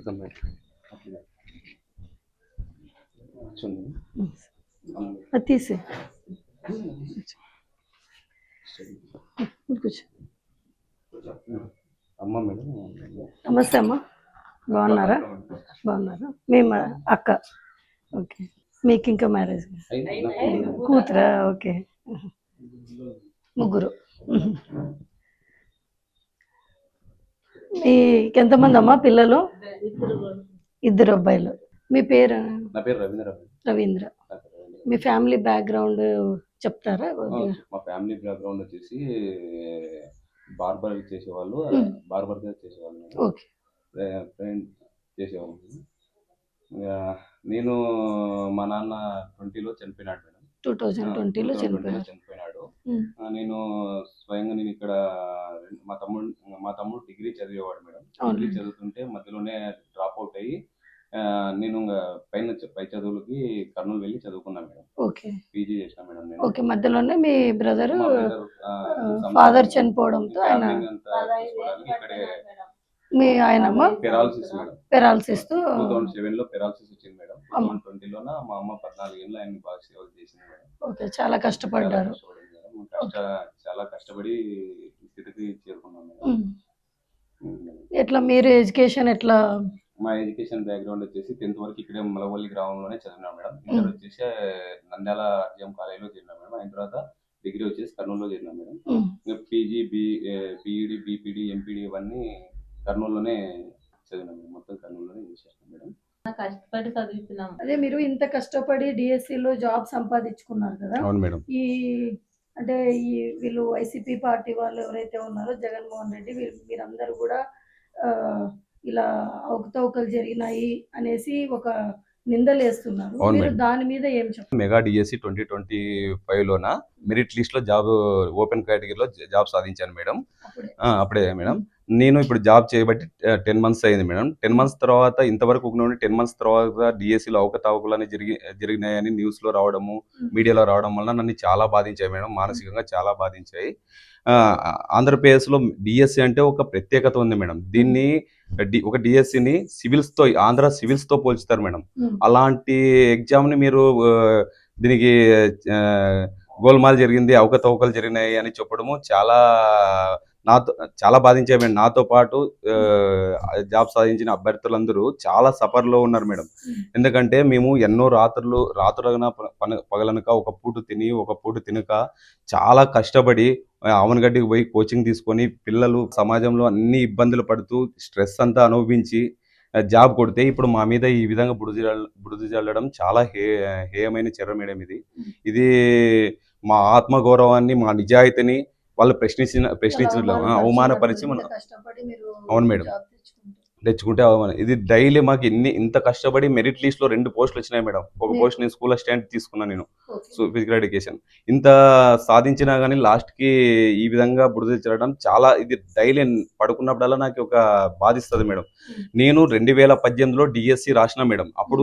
పెడతాం మేడం. అది తీసే కూర్చో. అమ్మ మేడం. నమస్తే అమ్మ, బాగున్నారా? బాగున్నారా? మేము అక్క. ఓకే, మీకు ఇంకా మ్యారేజ్ కూతురా? ఓకే, ముగ్గురు. మీకు ఎంతమంది అమ్మా పిల్లలు? ఇద్దరు అబ్బాయిలు. మీ పేరు? నా పేరు రవీంద్ర. రవీంద్ర. మీ ఫ్యామిలీ బ్యాక్గ్రౌండ్ చెప్తారా? మా ఫ్యామిలీ బ్యాక్గ్రౌండ్ వచ్చేసి బార్బర్ చేసేవాళ్ళు, బార్బర్గా చేసేవాళ్ళు. ఓకే, ఫ్రెండ్ చేసేవాళ్ళు. నేను మా నాన్న 20లో చనిపోయినాడు మేడం. 2020లో చనిపోయినాడు. నేను స్వయంగా నేను ఇక్కడ మా తమ్ముడు డిగ్రీ చదివేవాడు మేడం. డిగ్రీ చదువుతుంటే మధ్యలోనే డ్రాప్ అవుట్ అయ్యి నేను పై చదువులకి కర్నూలు వెళ్ళి చదువుకున్నాను మేడం. ఓకే, పీజీ చేసిన మేడం నేను. ఓకే, మధ్యలోనే మీ బ్రదర్ ఫాదర్ చనిపోవడంతో ఆయన ఇక్కడే మీ ఆయనమ్మ పెరాలసిస్ తో 2007లో పెరాలసిస్ వచ్చింది మేడం. 2020లోన మా అమ్మ 14 ఏళ్ళు ఆయన బాగా సేవ చేసింది మేడం. ఓకే, చాలా కష్టపడ్డారు. చాలా కష్టపడి స్థితికి చేరుకున్నాం మేడం. ఎట్లా మీరు ఎడ్యుకేషన్ ఎట్లా? మా ఎడ్యుకేషన్ బ్యాక్గ్రౌండ్ వచ్చేసి 10th వరకు ఇక్కడే మలవల్లి గ్రామంలోనే చదివినా మేడం. ఇంటర్ వచ్చేసి నంద్యాల ఆర్జీఎం కాలేజీలో చేరినా మేడం. అయిన తర్వాత డిగ్రీ వచ్చేసి కర్నూలులో చేరినా madam. PG, BEd, BPEd, MPEd ఇవన్నీ కర్నూలులోనే చదివినా మేడం. మొత్తం కర్నూలులోనే చేసేసాను మేడం. కష్టపడి చదువుతున్నాం. అదే మీరు ఇంత కష్టపడి డిఎస్సిలో జాబ్ సంపాదించుకున్నారు కదా. అవును మేడం. అంటే వీళ్ళు వైసీపీ పార్టీ వాళ్ళు ఎవరైతే ఉన్నారో జగన్మోహన్ రెడ్డి, మీరందరూ కూడా ఇలా అవకతవకలు జరిగినాయి అనేసి ఒక నిందలు వేస్తున్నారు. మీరు దాని మీద ఏం చెప్తారు? మెగా డిఎస్సి 2025లోన మెరిట్ లిస్ట్ లో జాబ్ ఓపెన్ కేటగిరీలో జాబ్ సాధించాను మేడం. అప్పుడే మేడం. నేను ఇప్పుడు జాబ్ చేయబట్టి 10 months అయింది మేడం. 10 months తర్వాత ఇంతవరకు 10 months తర్వాత డిఎస్సిలో అవకతవకలు జరిగినాయని న్యూస్లో రావడము, మీడియాలో రావడం వల్ల నన్ను చాలా బాధించాయి మేడం. మానసికంగా చాలా బాధించాయి. ఆంధ్రప్రదేశ్లో డిఎస్సి అంటే ఒక ప్రత్యేకత ఉంది మేడం. దీన్ని ఒక డిఎస్సిని సివిల్స్తో, ఆంధ్ర సివిల్స్తో పోల్చుతారు మేడం. అలాంటి ఎగ్జామ్ని మీరు దీనికి గోల్మాల్ జరిగింది, అవకతవకలు జరిగినాయి అని చెప్పడము చాలా బాధించాయి మేడం. నాతో పాటు జాబ్ సాధించిన అభ్యర్థులందరూ చాలా సఫర్లో ఉన్నారు మేడం. ఎందుకంటే మేము ఎన్నో రాత్రులన పగలనక ఒక పూట తిని ఒక పూట తినక చాలా కష్టపడి అవనగడ్డికి పోయి కోచింగ్ తీసుకొని పిల్లలు సమాజంలో అన్ని ఇబ్బందులు పడుతూ స్ట్రెస్ అంతా అనుభవించి జాబ్ కొడితే ఇప్పుడు మా మీద ఈ విధంగా బుడిది చల్లడం చాలా హేయమైన చర్య మేడం. ఇది మా ఆత్మగౌరవాన్ని, మా నిజాయితీని వాళ్ళు ప్రశ్నించిన అవమానపరిచి మనం. అవును మేడం, తెచ్చుకుంటే అవమానం. ఇది డైలీ మాకు ఇంత కష్టపడి మెరిట్ లిస్ట్ లో 2 పోస్టులు వచ్చినాయి మేడం. ఒక పోస్ట్ నేను స్కూల్ అసిస్టెంట్ తీసుకున్నాను నేను, ఫిజికల్ ఎడ్యుకేషన్. ఇంత సాధించినా కానీ లాస్ట్ కి ఈ విధంగా బుడిద చల్లడం చాలా, ఇది డైలీ పడుకున్నప్పుడల్లా నాకు ఒక బాధిస్తుంది మేడం. నేను 2018లో డిఎస్సి రాసిన మేడం. అప్పుడు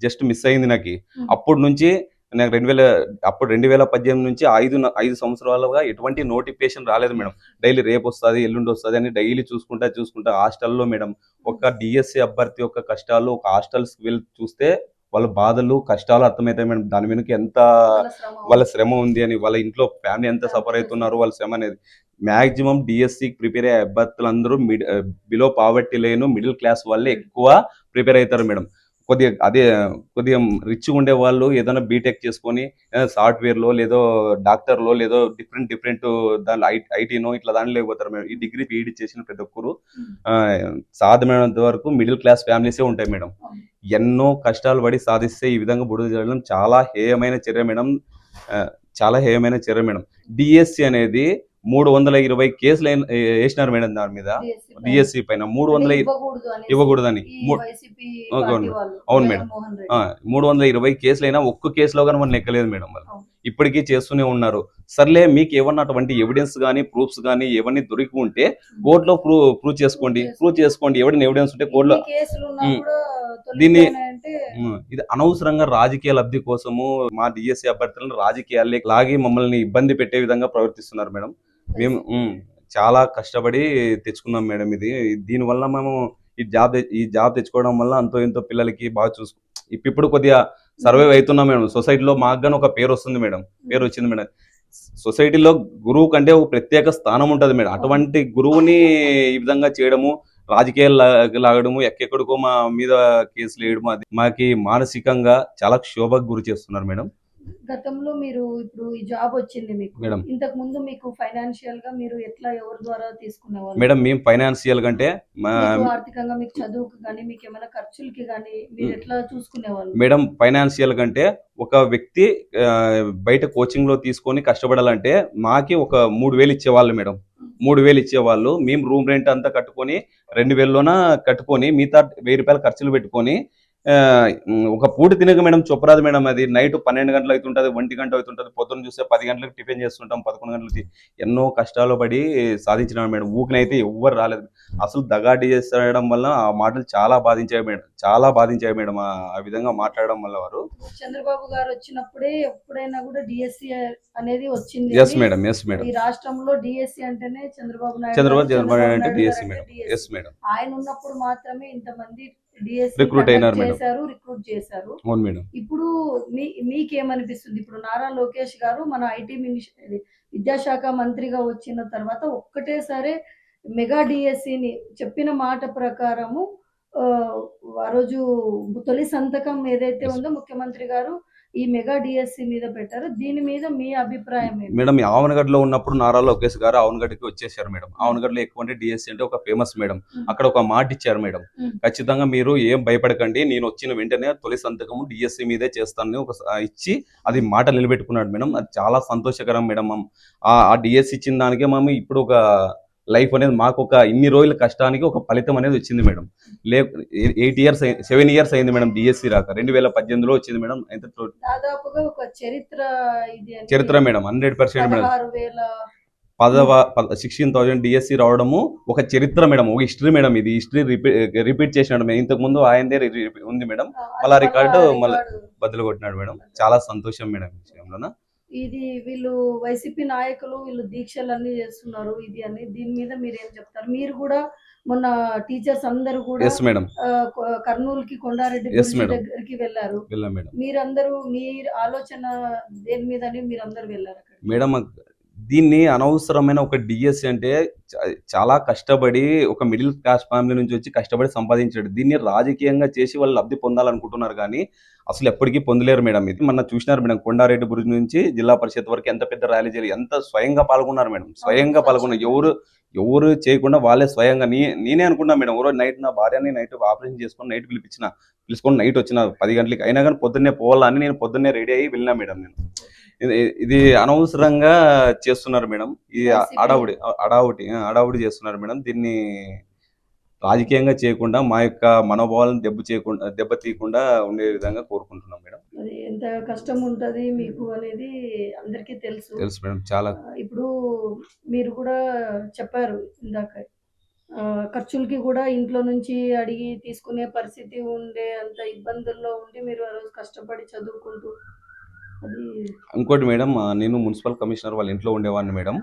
జస్ట్ మిస్ అయింది నాకు. అప్పటి నుంచి నాకు 2018 నుంచి 5 సంవత్సరాలుగా ఎటువంటి నోటిఫికేషన్ రాలేదు మేడం. డైలీ రేపు వస్తుంది, ఎల్లుండి వస్తుంది అని డైలీ చూసుకుంటా హాస్టల్లో మేడం ఒక డిఎస్సి అభ్యర్థి యొక్క కష్టాలు ఒక హాస్టల్స్కి వెళ్ళి చూస్తే వాళ్ళ బాధలు కష్టాలు అర్థమవుతాయి మేడం. దాని వెనుక ఎంత వాళ్ళ శ్రమ ఉంది అని, వాళ్ళ ఇంట్లో ఫ్యామిలీ ఎంత సఫర్ అవుతున్నారు, వాళ్ళ శ్రమ అనేది. మ్యాక్సిమం డిఎస్సికి ప్రిపేర్ అయ్యే అభ్యర్థులందరూ బిలో పావర్టీ లేను మిడిల్ క్లాస్ వాళ్ళే ఎక్కువ ప్రిపేర్ అవుతారు మేడం. కొద్దిగా రిచ్గా ఉండే వాళ్ళు ఏదైనా బీటెక్ చేసుకొని సాఫ్ట్వేర్లో లేదో డాక్టర్లో లేదో డిఫరెంట్ దానిలో ఐటీనో ఇట్లా దానిలో లేకపోతారు మేడం. ఈ డిగ్రీ బీఈడి చేసిన ప్రతి ఒక్కరు సాధ్యమైనంత వరకు మిడిల్ క్లాస్ ఫ్యామిలీసే ఉంటాయి మేడం. ఎన్నో కష్టాలు పడి సాధిస్తే ఈ విధంగా బుడిద చల్లడం చాలా హేయమైన చర్య మేడం. చాలా హేయమైన చర్య మేడం. డిఎస్సి అనేది 320 కేసులు వేసినారు మేడం. దాని మీద డిఎస్సి పైన 300 ఇవ్వకూడదని. అవును మేడం, 320 కేసులు అయినా ఒక్క కేసులో కానీ మనం లెక్కలేదు మేడం. వాళ్ళు ఇప్పటికీ చేస్తూనే ఉన్నారు. సర్లే, మీకు ఏమన్నా అటువంటి ఎవిడెన్స్ కానీ ప్రూఫ్స్ కానీ ఏవన్నీ దొరికి ఉంటే కోర్టులో ప్రూవ్ చేసుకోండి. ఎవరైనా ఎవిడెన్స్ ఉంటే కోర్టులో. దీన్ని ఇది అనవసరంగా రాజకీయ లబ్ధి కోసము మా డిఎస్సి అభ్యర్థులను రాజకీయాల్లో లాగి మమ్మల్ని ఇబ్బంది పెట్టే విధంగా ప్రవర్తిస్తున్నారు మేడం. మేము చాలా కష్టపడి తెచ్చుకున్నాం మేడం. దీనివల్ల మేము ఈ జాబ్ తెచ్చుకోవడం వల్ల అంతో ఎంతో పిల్లలకి బాగా ఇప్పుడు కొద్దిగా సర్వైవ్ అవుతున్నాం మేడం. సొసైటీలో మాకు గాని ఒక పేరు వస్తుంది మేడం, పేరు వచ్చింది మేడం. సొసైటీలో గురువు కంటే ఒక ప్రత్యేక స్థానం ఉంటది మేడం. అటువంటి గురువుని ఈ విధంగా చేయడము, రాజకీయాలు లాగడము, ఎక్కడెక్కడికో మా మీద కేసులు వేయడము, అది మాకి మానసికంగా చాలా క్షోభకు గురి చేస్తున్నారు మేడం. గతంలో మీరు ఇప్పుడు ఈ జాబ్ వచ్చింది మీకు. మేడం. ఇంతకు ముందు మీకు ఫైనాన్షియల్ గా మీరు ఎట్లా ఎవరి ద్వారా తీసుకునేవాళ్ళు? మేడం మేము ఫైనాన్షియల్ కంటే మీకు ఆర్థికంగా మీకు చదువుకు గానీ, మీకు ఏమైనా ఖర్చులకి గానీ మీరు ఎట్లా చూసుకునేవాళ్ళు? మేడం ఫైనాన్షియల్ కంటే ఒక వ్యక్తి బయట కోచింగ్ లో తీసుకొని కష్టపడాలంటే మాకి ఒక 3,000 ఇచ్చేవాళ్ళు మేడం. 3,000 ఇచ్చేవాళ్ళు. మేము రూమ్ రెంట్ అంతా కట్టుకొని 2,000లోన కట్టుకొని మిగతా 1,000 రూపాయలు ఖర్చులు పెట్టుకొని ఒక పూట తినక మేడం చొప్పరాదు మేడం. అది నైట్ 12 గంటలు అవుతుంటది, 1 గంట అవుతుంటది. పొద్దున్న చూస్తే 10 గంటలకు టిఫిన్ చేస్తుంటాం, 11 గంటలకి. ఎన్నో కష్టాలు పడి సాధించినాడు మేడం. ఊకినైతే ఎవ్వరు రాలేదు. అసలు దగాడి చేస్తడం వల్ల ఆ మాటలు చాలా బాధించాయి మేడం, చాలా బాధించాయి మేడం. ఆ విధంగా మాట్లాడడం వల్ల వారు. చంద్రబాబు గారు వచ్చినప్పుడే ఎప్పుడైనా కూడా డిఎస్సి అనేది వచ్చింది. Yes madam, yes madam. ఈ రాష్ట్రంలో డిఎస్సి అంటేనే చంద్రబాబు నాయుడు అంటే డిఎస్సి మేడం. Yes madam. ఆయన ఉన్నప్పుడు మాత్రమే ఇంతమంది డిఎస్సి రిక్రూట్ అయినారు మేడం. రిక్రూట్ చేశారు. అవును మేడం. ఇప్పుడు మీకేమనిపిస్తుంది? ఇప్పుడు నారా లోకేష్ గారు మన ఐటీ విద్యాశాఖ మంత్రిగా వచ్చిన తర్వాత ఒక్కటేసారి మెగా డిఎస్సిని చెప్పిన మాట ప్రకారము ఆ రోజు తొలి సంతకం ఏదైతే ఉందో ముఖ్యమంత్రి గారు ఈ మెగా డిఎస్సి మీద పెట్టారు. దీని మీద మీ అభిప్రాయం ఏంటి? మేడం ఆవనగడ్డలో ఉన్నప్పుడు నారా లోకేష్ గారు ఆవనగడ్డకి వచ్చేసారు మేడం. ఆవనగడ్డలో ఎక్కువ అంటే డిఎస్సి అంటే ఒక ఫేమస్ మేడం. అక్కడ ఒక మాట ఇచ్చారు మేడం, ఖచ్చితంగా మీరు ఏం భయపడకండి, నేను వచ్చిన వెంటనే తొలి సంతకము డిఎస్సి మీదే చేస్తానని ఒక ఇచ్చి అది మాట నిలబెట్టుకున్నాడు మేడం. అది చాలా సంతోషకరం మేడం. ఆ డిఎస్సి ఇచ్చిన దానికే మేము ఇప్పుడు ఒక లైఫ్ అనేది మాకు ఒక ఇన్ని రోజుల కష్టానికి ఒక ఫలితం అనేది వచ్చింది మేడం. 7 ఇయర్స్ అయింది మేడం డిఎస్సి రాక. 2018లో వచ్చింది మేడం. అయితే దాదాపుగా ఒక చరిత్ర మేడం, 100% మేడం. 16,000 డిఎస్సి రావడము ఒక చరిత్ర మేడం, ఒక హిస్టరీ మేడం. ఇది హిస్టరీ రిపీట్ చేసినాడు మేడం. ఇంతకు ముందు ఆయనదే ఉంది మేడం, మళ్ళా రికార్డు మళ్ళీ బదులు కొట్టినాడు మేడం. చాలా సంతోషం మేడం ఈ విషయంలోన. ఇది వీళ్ళు వైసీపీ నాయకులు వీళ్ళు దీక్షలు అన్ని చేస్తున్నారు, ఇది అని దీని మీద మీరు ఏం చెప్తారు? మీరు కూడా మొన్న టీచర్స్ అందరూ కూడా కర్నూలుకి కొండారెడ్డి దగ్గరికి వెళ్ళారు మీరందరూ. మీ ఆలోచన దేని మీద మీరు అందరూ వెళ్ళారు మేడం? దీన్ని అనవసరమైన ఒక డిఎస్సి అంటే చాలా కష్టపడి ఒక మిడిల్ క్లాస్ ఫ్యామిలీ నుంచి వచ్చి కష్టపడి సంపాదించాడు. దీన్ని రాజకీయంగా చేసి వాళ్ళు లబ్ధి పొందాలనుకుంటున్నారు కానీ అసలు ఎప్పటికీ పొందలేరు మేడం. ఇది మన చూసినారు మేడం, కొండారెడ్డి బురుజు నుంచి జిల్లా పరిషత్ వరకు ఎంత పెద్ద ర్యాలీ చేయాలి, ఎంత స్వయంగా పాల్గొన్నారు మేడం. స్వయంగా పాల్గొన్నారు, ఎవరు చేయకుండా వాళ్ళే స్వయంగా. నేనే అనుకున్నా మేడం, ఎవరో నైట్ నా భార్యని నైట్ ఆపరేషన్ చేసుకొని నైట్ పిలుచుకొని నైట్ వచ్చిన 10 గంటలకి. అయినా కానీ పొద్దున్నే పోవాలని నేను పొద్దున్నే రెడీ అయ్యి వెళ్ళినా మేడం. నేను ఇది అనవసరంగా చేస్తున్నారు మేడం. ఇది అడావుడి చేస్తున్నారు మేడం. దీన్ని రాజకీయంగా చేయకుండా మా యొక్క మనోభావాలను దెబ్బతీయకుండా ఉండే విధంగా కోరుకుంటున్నాం మేడం. అది ఎంత కష్టం ఉంటది మీకు అనేది అందరికీ తెలుసు మేడం. చాలా ఇప్పుడు మీరు కూడా చెప్పారు ఇందాక, ఖర్చులకి కూడా ఇంట్లో నుంచి అడిగి తీసుకునే పరిస్థితి ఉండే అంత ఇబ్బందుల్లో ఉండి మీరు ఆ రోజు కష్టపడి చదువుకుంటూ. ఇంకోటి మేడం, నేను మున్సిపల్ కమిషనర్ వాళ్ళ ఇంట్లో ఉండేవాడిని మేడం.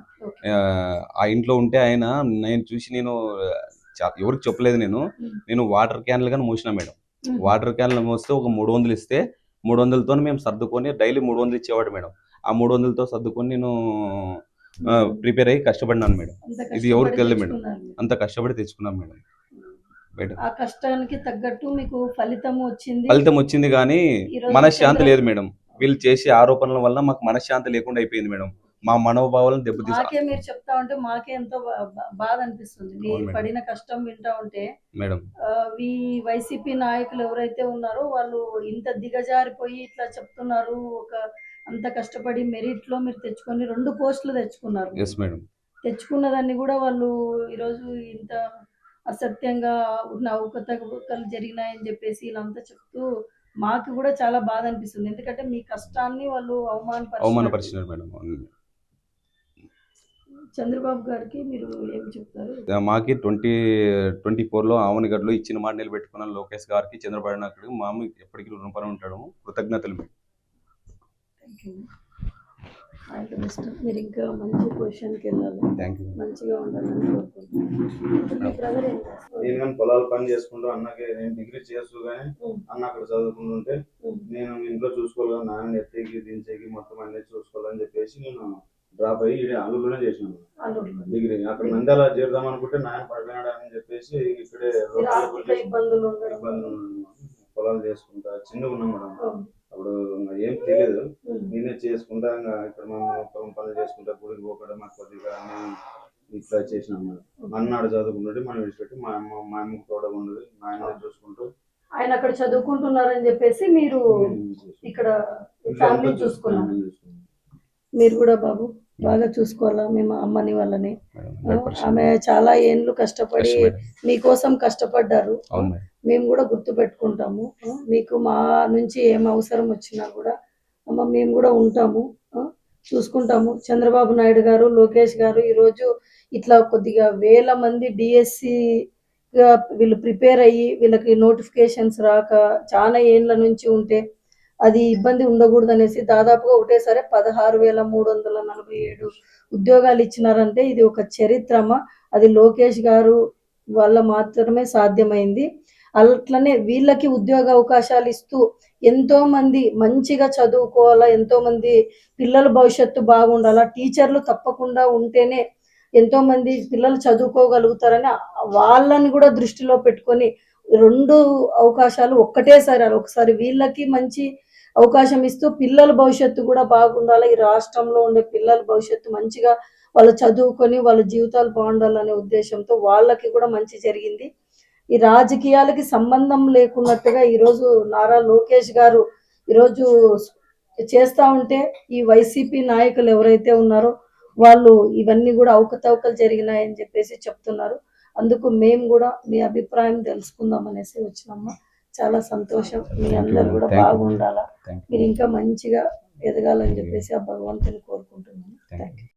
ఆ ఇంట్లో ఉంటే ఆయన నేను చూసి ఎవరికి చెప్పలేదు. నేను వాటర్ క్యాన్లు కానీ మోసిన మేడం. వాటర్ క్యాన్లు మోస్తే ఒక 300 ఇస్తే 300తో మేము సర్దుకొని డైలీ 300 ఇచ్చేవాడు మేడం. ఆ 300తో సర్దుకొని నేను ప్రిపేర్ అయ్యి కష్టపడినాను మేడం. ఇది ఎవరికి తెలియదు మేడం, అంత కష్టపడి తెచ్చుకున్నాను మేడం. ఆ కష్టానికి తగ్గట్టు మీకు ఫలితం వచ్చింది కానీ మనశ్శాంతి లేదు మేడం. వీళ్ళు చేసే ఆరోపణల వల్ల మాకు మనశ్శాంతి లేకుండా అయిపోయింది మేడం. మా మనోభావాలను దెబ్బతీసి మీరు చెప్తా ఉంటే మాకే ఎంతో బాధ అనిపిస్తుంది. మీరు పడిన కష్టం వింటా ఉంటే మేడం. ఈ వైసీపీ నాయకులు ఎవరైతే ఉన్నారో వాళ్ళు ఇంత దిగజారిపోయి ఇట్లా చెప్తున్నారు. అంత కష్టపడి మెరిట్ లో మీరు తెచ్చుకొని 2 పోస్టులు తెచ్చుకున్నారు. తెచ్చుకున్న దాన్ని కూడా వాళ్ళు ఈరోజు ఇంత అసత్యంగా ఉన్న అవకతవకలు జరిగినాయని చెప్పేసి వీళ్ళంతా చెప్తూ మాకు కూడా చాలా బాధ అనిపిస్తుంది. ఎందుకంటే మీ కష్టాన్ని వాళ్ళు అవమానపరిచినారు మేడం. చంద్రబాబు గారికి మీరు ఏం చెప్తారు? మాకి 2024లో ఆవనగడ్డలో ఇచ్చిన మాట నిలబెట్టుకున్న లోకేష్ గారికి, చంద్రబాబు నాయుడు మాము ఎప్పటికీ రుణపడి ఉంటాము. కృతజ్ఞతలు. All the best. మీరు ఇంకా మంచి పొజిషన్కి వెళ్ళాలి, థ్యాంక్ యూ. మంచిగా ఉండాలని కోరుకుంటున్నాను. మీ బ్రదర్ ఏం చేస్తారు? నేను కానీ పొలాలు పని చేసుకుంటూ అన్నకి నేను డిగ్రీ చేస్తూ కానీ ఉమ్, అన్న అక్కడ చదువుకుంటుంటే ఉమ్, నేను ఇంట్లో చూసుకోవాలి నాన్న ఎత్తేకి దించేకి మొత్తం అన్ని చూసుకోవాలని చెప్పేసి నేను డ్రాప్ అయ్యి ఈడ అల్లూరులోనే చేసినాను అల్లూరులో. డిగ్రీ. అక్కడ నంద్యాల చేద్దాం అనుకుంటే నాయన పడిపోయినాడు అని చెప్పేసి ఇక్కడే మీరు ఆర్థిక ఇబ్బందులు ఉండడం వల్ల. పొలాలు చేసుకుంటా చిన్నగా ఉన్నాం మేడం. ఉమ్, అప్పుడు ఇంకా ఏం తెలియదు, ఉమ్, నేనే చేసుకుంటా ఇంకా ఇక్కడ మనం పనులు చేసుకుంటా గుడికి పోకడం మాకు కొద్దిగా అన్ని ఇట్లా చేసినాం మేడం. మన్నాడు చదువుకుంటుంటే మనం విడిచిపెట్టి మా అమ్మకు తోడ ఉండదు నాయన చూసుకుంటూ ఆయన అక్కడ చదువుకుంటున్నారని చెప్పేసి మీరు ఇక్కడ ఫ్యామిలీ చూసుకున్నారు. మీరు కూడా బాబు బాగా చూసుకోవాలా మేము అమ్మని వాళ్ళని. మేడం 100%. ఆమె చాలా ఏండ్లు కష్టపడి Yes, madam. మీకోసం కష్టపడ్డారు. అవును మేడం. మేము కూడా గుర్తు పెట్టుకుంటాము. మీకు మా నుంచి ఏం అవసరం వచ్చినా కూడా అమ్మ మేము కూడా ఉంటాము, చూసుకుంటాము. చంద్రబాబు నాయుడు గారు, లోకేష్ గారు ఈరోజు ఇట్లా కొద్దిగా వేల మంది డిఎస్సి వీళ్ళు ప్రిపేర్ అయ్యి వీళ్ళకి నోటిఫికేషన్స్ రాక చాలా ఏండ్ల నుంచి ఉంటే అది ఇబ్బంది ఉండకూడదు అనేసి దాదాపుగా ఒకటేసారి 16,347 ఉద్యోగాలు ఇచ్చినారంటే ఇది ఒక చరిత్రమా. అది లోకేష్ గారు వల్ల మాత్రమే సాధ్యమైంది. అట్లనే వీళ్ళకి ఉద్యోగ అవకాశాలు ఇస్తూ ఎంతో మంది మంచిగా చదువుకోవాలా, ఎంతో మంది పిల్లల భవిష్యత్తు బాగుండాలా, టీచర్లు తప్పకుండా ఉంటేనే ఎంతో మంది పిల్లలు చదువుకోగలుగుతారని వాళ్ళని కూడా దృష్టిలో పెట్టుకొని 2 అవకాశాలు ఒక్కటేసారి ఒకసారి వీళ్ళకి మంచి అవకాశం ఇస్తూ పిల్లల భవిష్యత్తు కూడా బాగుండాలి, ఈ రాష్ట్రంలో ఉండే పిల్లల భవిష్యత్తు మంచిగా వాళ్ళు చదువుకొని వాళ్ళ జీవితాలు బాగుండాలనే ఉద్దేశంతో వాళ్ళకి కూడా మంచి జరిగింది. ఈ రాజకీయాలకి సంబంధం లేకున్నట్టుగా ఈరోజు నారా లోకేష్ గారు ఈరోజు చేస్తూ ఉంటే ఈ వైసీపీ నాయకులు ఎవరైతే ఉన్నారో వాళ్ళు ఇవన్నీ కూడా అవకతవకలు జరిగినాయని చెప్పేసి చెప్తున్నారు. అందుకు మేము కూడా మీ అభిప్రాయం తెలుసుకుందాం అనేసి వచ్చినాము. చాలా సంతోషం. మీ అందరు కూడా బాగుండాలా, మీరు ఇంకా మంచిగా ఎదగాలని చెప్పేసి ఆ భగవంతుని కోరుకుంటున్నాను. Thank you.